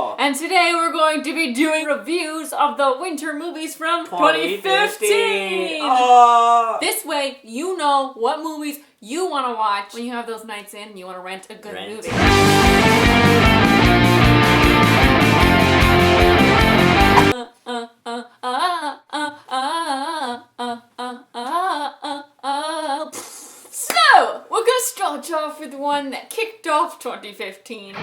all. And today we're going to be doing reviews of the winter movies from 2015. Oh. This way, you know what movies you want to watch when you have those nights in and you want to rent a good movie. So, we're gonna start off with one that kicked off 2015.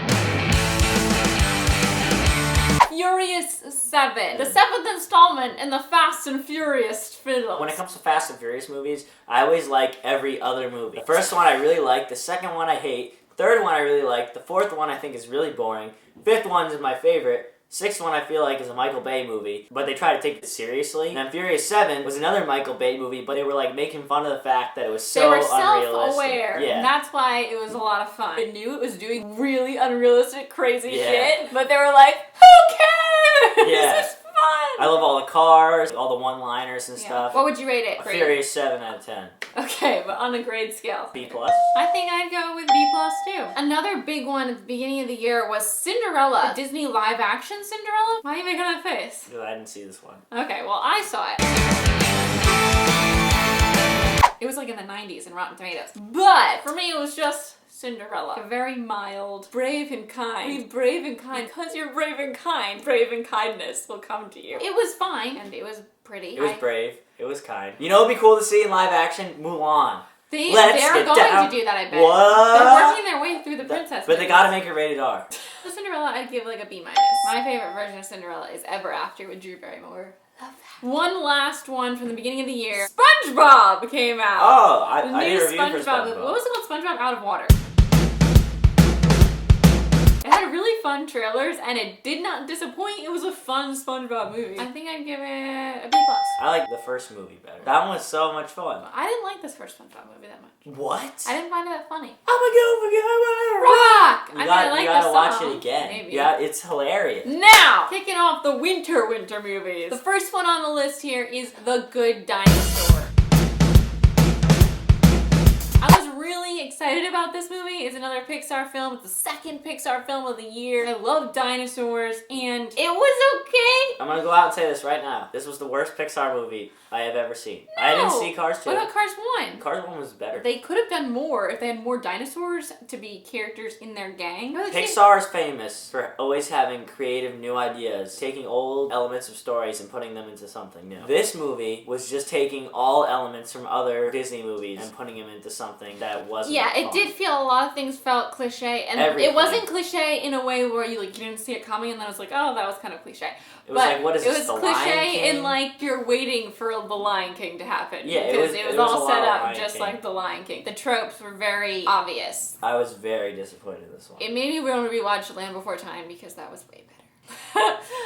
Furious 7. The 7th installment in the Fast and Furious films. When it comes to Fast and Furious movies, I always like every other movie. The first one I really like, the second one I hate, third one I really like, the fourth one I think is really boring, fifth one is my favorite, sixth one I feel like is a Michael Bay movie, but they try to take it seriously. And then Furious 7 was another Michael Bay movie, but they were like making fun of the fact that it was so unrealistic. They were self-aware, yeah. and that's why it was a lot of fun. It knew it was doing really unrealistic, crazy shit, but they were like, who cares? Yeah. This is fun! I love all the cars, all the one-liners and stuff. What would you rate it? A Furious 7 out of 10. Okay, but on a grade scale. B+. I think I'd go with B+ too. Another big one at the beginning of the year was Cinderella. The Disney live-action Cinderella? Why are you making that face? Because I didn't see this one. Okay, well I saw it. It was like in the 90s in Rotten Tomatoes. But for me it was just Cinderella. Very mild, brave and kind. Be brave and kind. Because you're brave and kind, brave and kindness will come to you. It was fine, and it was pretty. It was brave. It was kind. You know what would be cool to see in live action? Mulan. They're get going down. to do that, I bet. What? They're working their way through the princess. But they gotta make it rated R. The Cinderella, I'd give like a B-. My favorite version of Cinderella is Ever After with Drew Barrymore. Love that. One last one from the beginning of the year. SpongeBob came out. Oh, The I new need a review for SpongeBob. movie. What was it called? SpongeBob Out of Water. It had really fun trailers, and it did not disappoint. It was a fun SpongeBob movie. I think I'd give it a B+. I like the first movie better. That one was so much fun. I didn't like this first SpongeBob movie that much. What? I didn't find it that funny. Rock! I mean, I like you gotta the watch song. it again. Maybe. Yeah, it's hilarious. Now, kicking off the winter movies. The first one on the list here is The Good Dinosaur. I was really excited about this movie. It's another Pixar film. It's the second Pixar film of the year. I love dinosaurs, and it was okay. I'm gonna go out and say this right now. This was the worst Pixar movie I have ever seen. No. I didn't see Cars 2. What about Cars 1? Cars 1 was better. They could have done more if they had more dinosaurs to be characters in their gang. Pixar is famous for always having creative new ideas, taking old elements of stories and putting them into something new. This movie was just taking all elements from other Disney movies and putting them into something that wasn't Yeah, it fun. did feel a lot of things felt cliche, and Everything. it wasn't cliche in a way where you didn't see it coming, and then it was like, oh, that was kind of cliche. It was like, what is this, It was The Lion cliche King? in like you're waiting for The Lion King to happen. Yeah, because it was was all a set lot of up Lion just King. like The Lion King. The tropes were very obvious. I was very disappointed in this one. It made me want to rewatch Land Before Time because that was way better.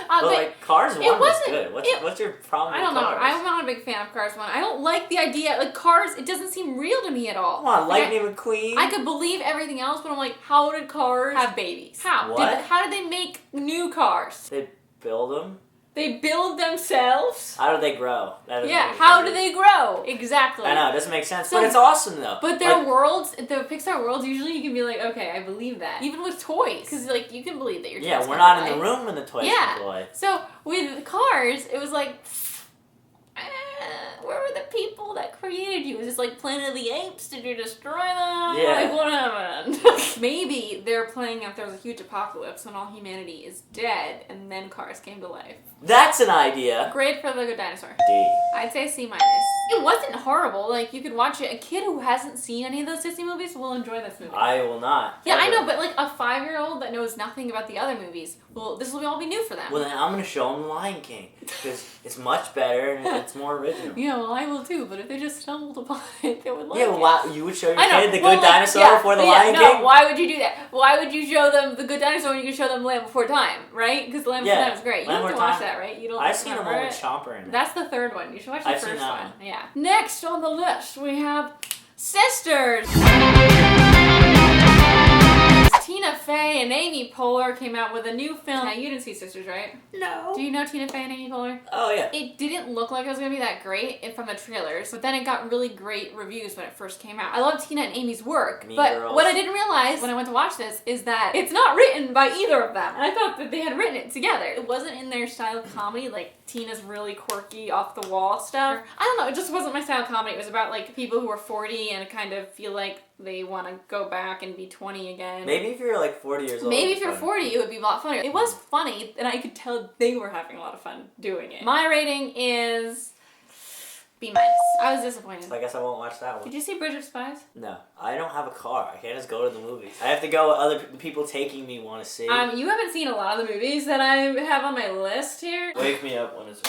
But like Cars 1 was wasn't- good. What's your problem I with don't know. Cars? I'm not a big fan of Cars 1. I don't like the idea. Like, Cars, it doesn't seem real to me at all. Come on, Like, Lightning McQueen. I could believe everything else, but I'm like, how did cars have babies? How? What? How did they make new cars? They build them. They build themselves? How do they grow? That doesn't Yeah, make how sense. do they grow? Exactly. I know, it doesn't make sense, So- but it's awesome though. But their Like, worlds, the Pixar worlds, usually you can be like, okay, I believe that. Even with toys. Because, like, you can believe that your toys yeah, can we're not fly. in the room when the toys Yeah. can play. So, with Cars, it was like, where were the people that created you? Was this like Planet of the Apes? Did you destroy them? Yeah. Like, what happened? Maybe they're playing out there was a huge apocalypse when all humanity is dead, and then Cars came to life. That's an idea. Grade for The Good Dinosaur. D. I'd say C-. It wasn't horrible. Like, you could watch it. A kid who hasn't seen any of those Disney movies will enjoy this movie. I will not. Yeah, I ever. know, but like a 5-year-old that knows nothing about the other movies, well, this will all be new for them. Well, then I'm going to show them The Lion King. Because it's much better and it's more original. Yeah, well, I will too, but if they just stumbled upon it, they would like Yeah, it. well, why, you would show your I know. kid The Well, Good like, Dinosaur yeah, before The yeah, Lion no, King? why would you do that? Why would you show them The Good Dinosaur when you could show them Land Before Time, right? Because Land Before Yeah, Time is great. You Land have to Before watch Time. that, right? You don't I've seen them all remember with it? Chomper in it. That's the third one. You should watch the I've seen first that one. one. Yeah. Next on the list, we have Sisters. Tina Fey and Amy Amy Poehler came out with a new film. Now, you didn't see Sisters, right? No. Do you know Tina Fey and Amy Poehler? Oh, yeah. It didn't look like it was going to be that great from the trailers, but then it got really great reviews when it first came out. I love Tina and Amy's work, but what I didn't realize when I went to watch this is that it's not written by either of them. And I thought that they had written it together. It wasn't in their style of comedy, like Tina's really quirky, off-the-wall stuff. I don't know, it just wasn't my style of comedy. It was about like people who are 40 and kind of feel like they want to go back and be 20 again. Maybe if you're like 40 years old. Maybe if you're 40, it would be a lot funnier. It was funny, and I could tell they were having a lot of fun doing it. My rating is B-. I was disappointed. So I guess I won't watch that one. Did you see Bridge of Spies? No. I don't have a car. I can't just go to the movies. I have to go what other people taking me want to see. You haven't seen a lot of the movies that I have on my list here. Wake me up when it's...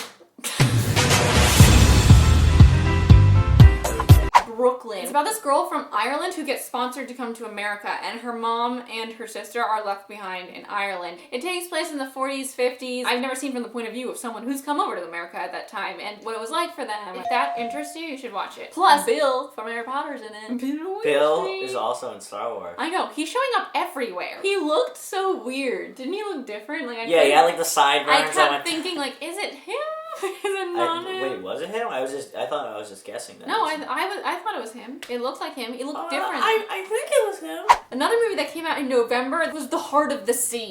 Brooklyn. It's about this girl from Ireland who gets sponsored to come to America, and her mom and her sister are left behind in Ireland. It takes place in the 40s, 50s. I've never seen from the point of view of someone who's come over to America at that time and what it was like for them. If that interests you, you should watch it. Plus, Bill from Harry Potter's in it. Bill is also in Star Wars. I know. He's showing up everywhere. He looked so weird. Didn't he look different? Like yeah, he had like the sideburns. I kept thinking, like, is it him? Is it not him? Wait, was it him? I thought I was just guessing that. No, I thought it was him. It looked like him. He looked different. I think it was him. Another movie that came out in November was The Heart of the Sea.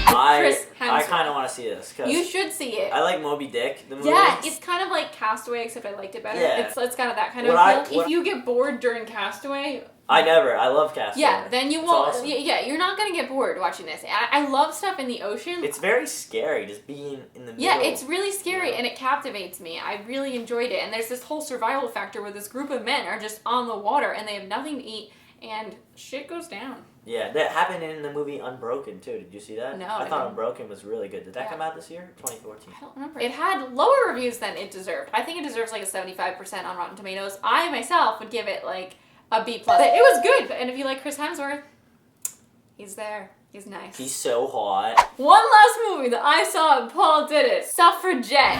I kind of want to see this. You should see it. I like Moby Dick, the movie. Yeah, it's kind of like Castaway, except I liked it better. Yeah. It's got that kind of feel. If you get bored during Castaway... I love Castaway. Yeah, then you won't... Awesome. Yeah, you're not going to get bored watching this. I love stuff in the ocean. It's very scary, just being in the middle. Yeah, it's really scary, and it captivates me. I really enjoyed it. And there's this whole survival factor where this group of men are just on the water, and they have nothing to eat, and shit goes down. Yeah, that happened in the movie Unbroken, too. Did you see that? No, I thought Unbroken was really good. Did that come out this year? 2014? I don't remember. It had lower reviews than it deserved. I think it deserves like a 75% on Rotten Tomatoes. I, myself, would give it like a B+. But it was good, and if you like Chris Hemsworth, he's there. He's nice. He's so hot. One last movie that I saw and Paul did it. Suffragette.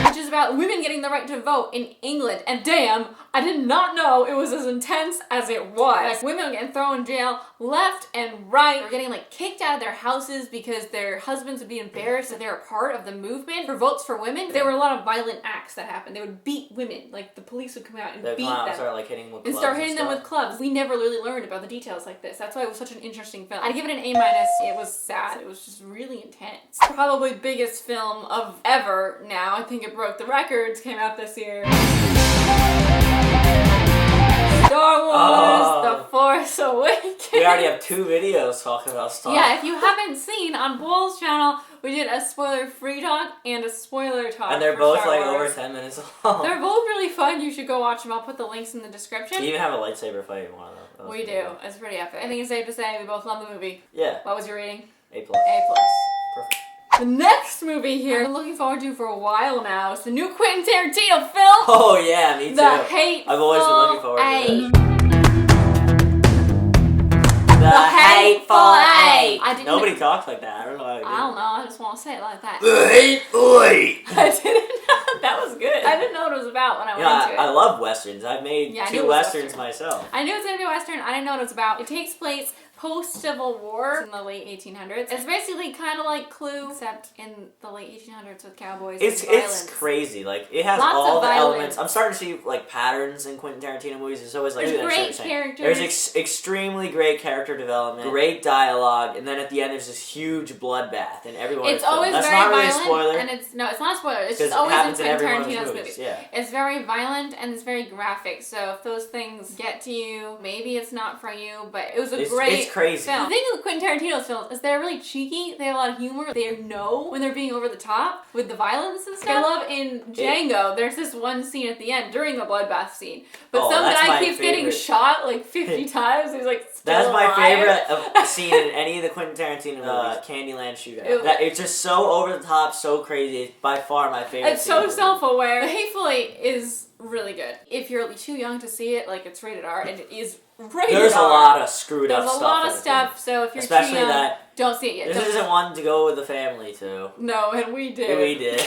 Which is about women getting the right to vote in England. And damn, I did not know it was as intense as it was. Like, women were getting thrown in jail left and right. They were getting like kicked out of their houses because their husbands would be embarrassed that they were part of the movement for votes for women. There were a lot of violent acts that happened. They would beat women. Like the police would come out and beat them. Start like hitting with clubs. And start hitting them with clubs. We never really learned about the details like this. That's why it was such an interesting film. I'd give it an A-. It was sad. It was just really intense. Probably biggest film of ever now. I think it broke the records. Came out this year. Star Wars, The Force Awakens. We already have 2 videos talking about Star Wars. Yeah, if you haven't seen, on Paul's channel, we did a spoiler-free talk and a spoiler talk. And they're for both Star like Wars. over 10 minutes long. They're both really fun. You should go watch them. I'll put the links in the description. You even have a lightsaber fight in one of them. We do. It's pretty epic. I think it's safe to say we both love the movie. Yeah. What was your rating? A+. A+. Perfect. The next movie here I've been looking forward to for a while now is the new Quentin Tarantino film. Oh yeah, me too. The Hateful I've always been looking forward Eight. to it. The Hateful Eight. Nobody talks like that. I don't know how to do I don't know. I just want to say it like that. The Hateful Eight. I didn't know. That was good. I didn't know what it was about when I went into it. I love westerns. I've made 2 westerns myself. I knew it was going to be a western. I didn't know what it was about. It takes place post-Civil War in the late 1800s. It's basically kind of like Clue, except in the late 1800s with cowboys and violence. It's crazy. Like, it has Lots all of the violence. elements. I'm starting to see, like, patterns in Quentin Tarantino movies. It's always like... There's great characters. There's extremely great character development, great dialogue, and then at the end there's this huge bloodbath, and everyone... It's always very not really violent, a spoiler. and it's not a spoiler. It's just it always in happens in Quentin every one of his Tarantino's movies. movies. Yeah. It's very violent and it's very graphic. So if those things get to you, maybe it's not for you. But it was a great It's crazy. film. The thing with Quentin Tarantino's films is they're really cheeky. They have a lot of humor. They know when they're being over the top with the violence and stuff. I love in Django. There's this one scene at the end during the bloodbath scene, but some guy keeps getting shot like 50 times. He's like. That's my alive. favorite scene in any of the Quentin Tarantino movies, Candyland shootout. It's just so over the top, so crazy. It's by far my favorite. It's so self-aware. The Hateful Eight is really good. If you're too young to see it, like it's rated R, and it is rated R. There's a lot of screwed up stuff. There's a lot of stuff, so if you're especially too young, that don't see it yet. This isn't one to go with the family to. No, and we did. We did.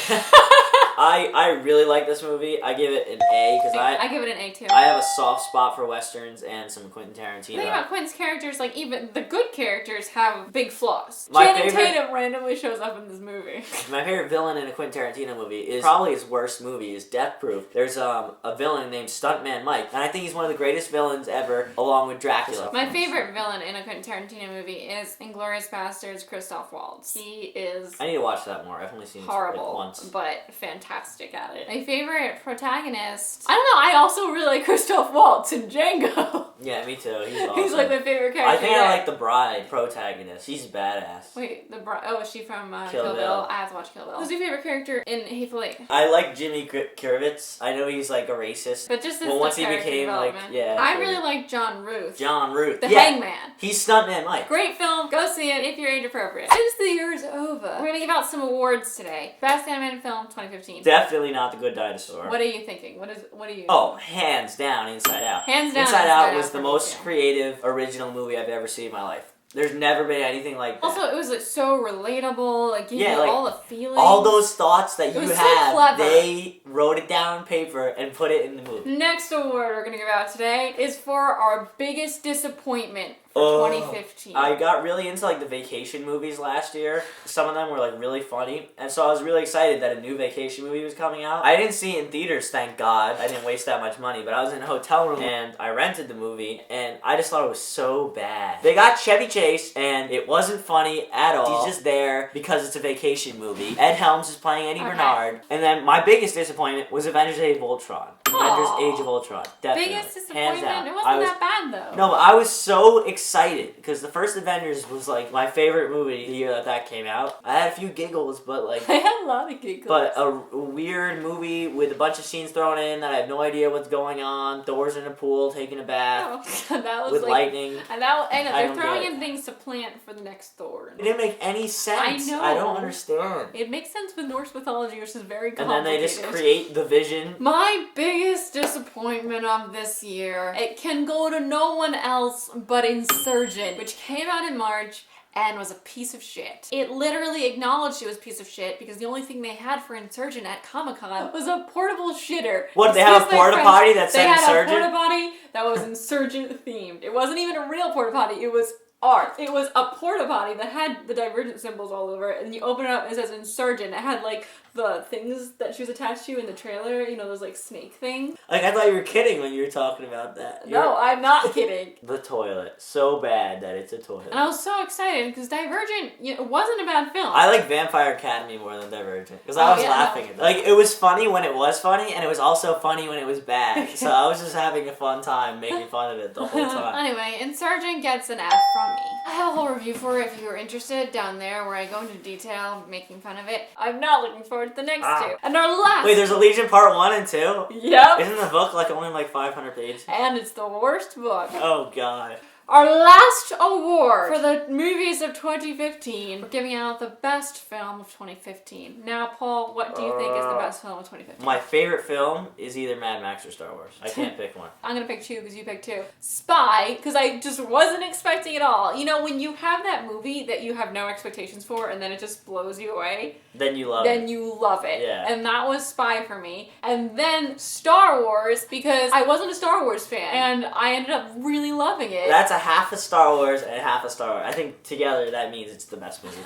I really like this movie. I give it an A because I give it an A too. I have a soft spot for westerns and some Quentin Tarantino. The thing about Quentin's characters, like even the good characters have big flaws. My Channing favorite- Tatum randomly shows up in this movie. My favorite villain in a Quentin Tarantino movie is probably his worst movie, is Death Proof. There's a villain named Stuntman Mike, and I think he's one of the greatest villains ever, along with Dracula. My favorite villain in a Quentin Tarantino movie is Inglourious Basterds' Christoph Waltz. He is I need to watch that more. I've only seen it horrible, like once. but fantastic at it. My favorite protagonist, I don't know, I also really like Christoph Waltz in Django. Yeah, me too. He's awesome. He's like my favorite character. I think I like the bride protagonist. She's badass. Wait, the bride. Oh, is she from Kill Kill Bill. Bill? I have to watch Kill Bill. Who's your favorite character in Hateful Eight? I like Jimmy Kirovitz. I know he's like a racist. But just as Well, the once he character became, like, development. yeah, I sure. really like John Ruth. John Root. The yeah. Hangman. He's Stuntman Mike. Great film. Go see it if you're age appropriate. Since the year is over, we're gonna give out some awards today. Best animated film 2015. Definitely not The Good Dinosaur. What are you thinking? What are you? Oh, hands down, Inside Out. Hands down, Inside Out was for the me, most too. creative, original movie I've ever seen in my life. There's never been anything like that. Also, it was like so relatable. Like gave Yeah, you like, all the feelings. all those thoughts that It you was so have, clever. they wrote it down on paper and put it in the movie. Next award we're gonna give out today is for our biggest disappointment for 2015. I got really into like the vacation movies last year. Some of them were like really funny, and so I was really excited that a new vacation movie was coming out. I didn't see it in theaters, thank God. I didn't waste that much money, but I was in a hotel room and I rented the movie, and I just thought it was so bad. They got Chevy Chase, and it wasn't funny at all. He's just there because it's a vacation movie. Ed Helms is playing Eddie Bernard, and then my biggest disappointment was Avengers Age of Ultron. Avengers Age of Ultron, definitely. Biggest Hands disappointment? down. It wasn't that bad though. No, but I was so excited because the first Avengers was like my favorite movie the year that came out. I had a few giggles, but like, I had a lot of giggles. but a weird movie with a bunch of scenes thrown in that I have no idea what's going on. Thor's in a pool taking a bath Oh, that was with like, lightning. And that, I know, I they're don't throwing get in things to plant for the next Thor. It didn't make any sense. I know. I don't understand. It makes sense with Norse mythology, which is very And complicated. then they just create the Vision. My biggest disappointment of this year, it can go to no one else but Insurgent, which came out in March and was a piece of shit. It literally acknowledged it was a piece of shit because the only thing they had for Insurgent at Comic-Con was a portable shitter. What, they have a Excuse my porta French, potty that said They had Insurgent? a porta potty that was Insurgent themed. It wasn't even a real porta potty, it was art. It was a porta potty that had the Divergent symbols all over it, and you open it up, it says Insurgent. It had like the things that she was attached to in the trailer, you know, those like snake things. Like, I thought you were kidding when you were talking about that. No, I'm not kidding. The toilet. So bad that it's a toilet. And I was so excited because Divergent, you know, it wasn't a bad film. I like Vampire Academy more than Divergent because I was yeah, laughing at that. Like, it was funny when it was funny, and it was also funny when it was bad. So I was just having a fun time making fun of it the whole time. Anyway, Insurgent gets an F from me. I have a whole review for it if you are interested down there where I go into detail making fun of it. I'm not looking forward to the next two. And our last. Wait, there's a Legion Part 1 and 2? Yep. Isn't the book like only like 500 pages? And it's the worst book. Oh god. Our last award for the movies of 2015. We're giving out the best film of 2015. Now, Paul, what do you think is the best film of 2015? My favorite film is either Mad Max or Star Wars. I can't pick one. I'm gonna pick two because you picked two. Spy, because I just wasn't expecting it all. You know, when you have that movie that you have no expectations for and then it just blows you away, Then you love it. then you love it. Yeah. And that was Spy for me. And then Star Wars, because I wasn't a Star Wars fan and I ended up really loving it. That's a half a Star Wars and half a Star Wars. I think together that means it's the best movie.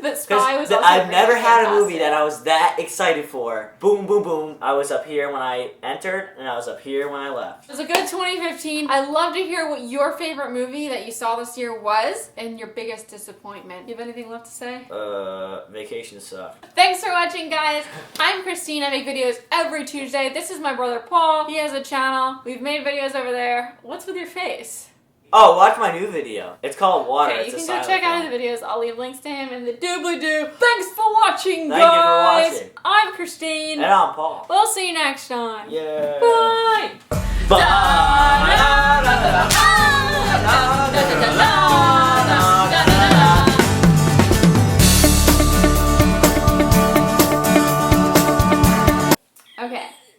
But Spy was also I've never really had a movie fantastic. that I was that excited for. Boom, boom, boom. I was up here when I entered, and I was up here when I left. It was a good 2015. I'd love to hear what your favorite movie that you saw this year was and your biggest disappointment. You have anything left to say? Vacation sucked. Thanks for watching, guys. I'm Christine. I make videos every Tuesday. This is my brother Paul. He has a channel. We've made videos over there. What's with your face? Oh, watch my new video. It's called Water. Okay, It's you a can go silent check out film. his videos. I'll leave links to him in the doobly-doo. Thanks for watching, Thank you for guys. watching. I'm Christine. And I'm Paul. We'll see you next time. Yeah. Bye. Bye.